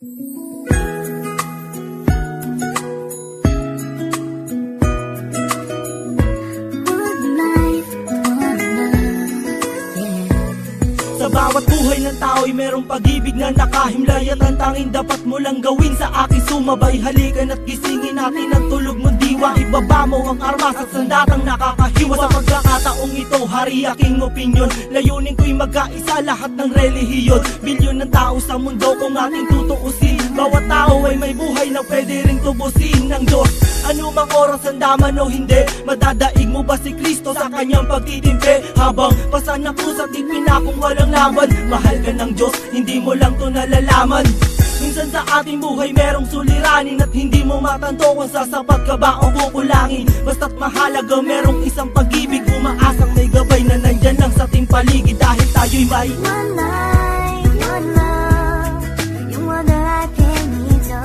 Sa bawat buhay ng tao'y merong pag-ibig na nakahimlay, at ang tanging dapat mo lang gawin sa akin sumabay. Halikan at gisingin natin ang tulog mong diwa. Ibaba mo ang armas at sandatang nakakahiwa. Sa pagkakataong ito, hari aking opinyon. Layunin ko'y magkaisa lahat ng relihiyon. Bilyon ng tao sa mundo kung ating tutuusin. Bawat tao ay may buhay na pwede ring tubusin ng Diyos. Anumang oras ang daman o hindi, madadaig mo ba si Kristo sa kanyang pagtitimpe? Habang pasan ng krus at ipinakong walang laban, mahal ka ng Diyos, hindi mo lang to nalalaman. Minsan sa ating buhay merong suliranin at hindi mo matanto kung sasapat ka ba o kukulangin. Basta't mahalaga merong isang pag-ibig, umaasang may gabay na nandyan lang sa ating paligid. Dahil tayo'y may one life, one love， 用我的爱陪你走，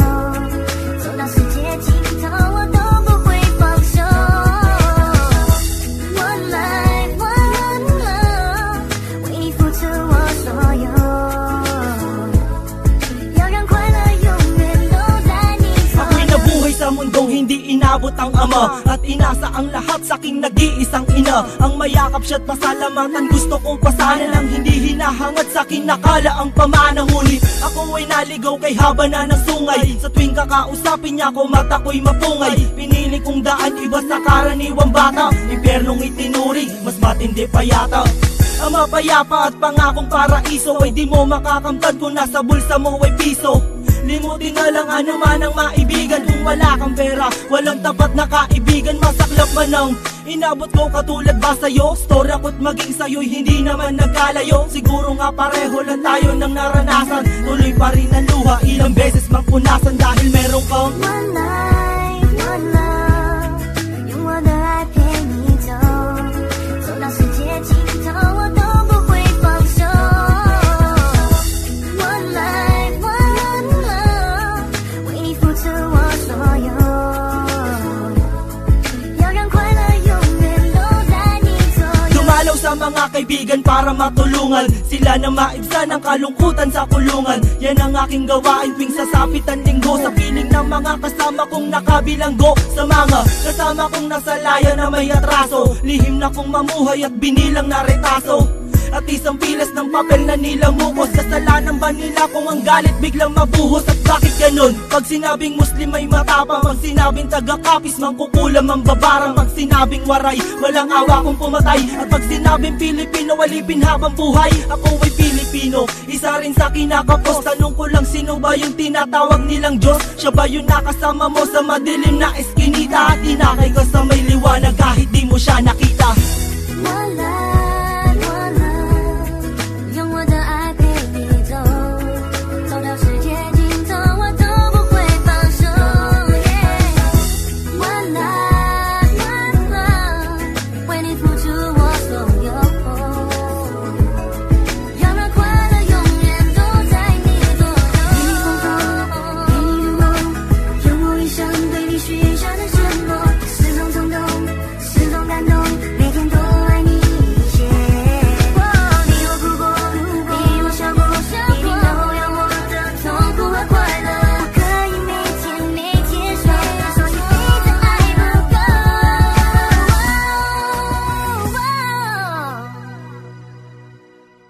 走到世界尽头我都不会放手。One life, one love， 为你付出我所有，要让快乐永远都在你左右。 Ako'y nabuhay sa mundong hindi inabot ang ama, at inasa ang lahat sa aking nag-iisang ina. Ang mayakap siya't pasalamatan, gusto kong pasanan ang hindi hinahangad sa akin nakala ang pamana. Ngunit ako ay naligaw kay haba na ng sungay. Sa tuwing kakausapin niya ko, mata ko'y mapungay. Pinili kong daan iba sa karaniwang bata, impyernong itinuri, mas matindi pa yata. Ang mapayapa at pangakong paraiso ay di mo makakamtan kung nasa bulsa mo ay piso. Limutin na lang ano man ang maibigan. Kung wala kang pera, walang tapat na kaibigan. Masaklap man ang inabot ko katulad ba sa'yo? Story ako't maging sa'yo'y hindi naman nagkalayo. Siguro nga pareho lang tayo ng naranasan. Tuloy pa rin ang luha, ilang beses mang punasan. Dahil meron kang One life, one love， 用我的爱陪你走，走到世界尽头我都不会放手。One life, one love， 为你付出我所有，要让快乐永远都在你左右。 Dumalaw sa mga kaibigan para matulungan sila na maibsan ang kalungkutan sa kulungan. Yan ang aking gawain tuwing sasapit ang linggo. Sa piling ng mga kasama kong nakabilanggo, sa mga kasama kong nasa laya na may atraso, lihim na kong mamuhay at binilang na retaso. At isang pilas ng papel na nilamukos. Kasalanan ba nila kung ang galit biglang mabuhos? At bakit ganun? Pag sinabing Muslim ay matapang, pag sinabing taga-kapis mangkukulam ang babarang, pag sinabing waray walang awa kung pumatay, at pag sinabing Pilipino walipin habang buhay. Ako ay Pilipino, isa rin sa kinakapos. Tanong ko lang, sino ba yung tinatawag nilang Diyos? Siya ba yung nakasama mo sa madilim na eskinita, at inakay ka sa may liwanag kahit di mo siya nakita? One life.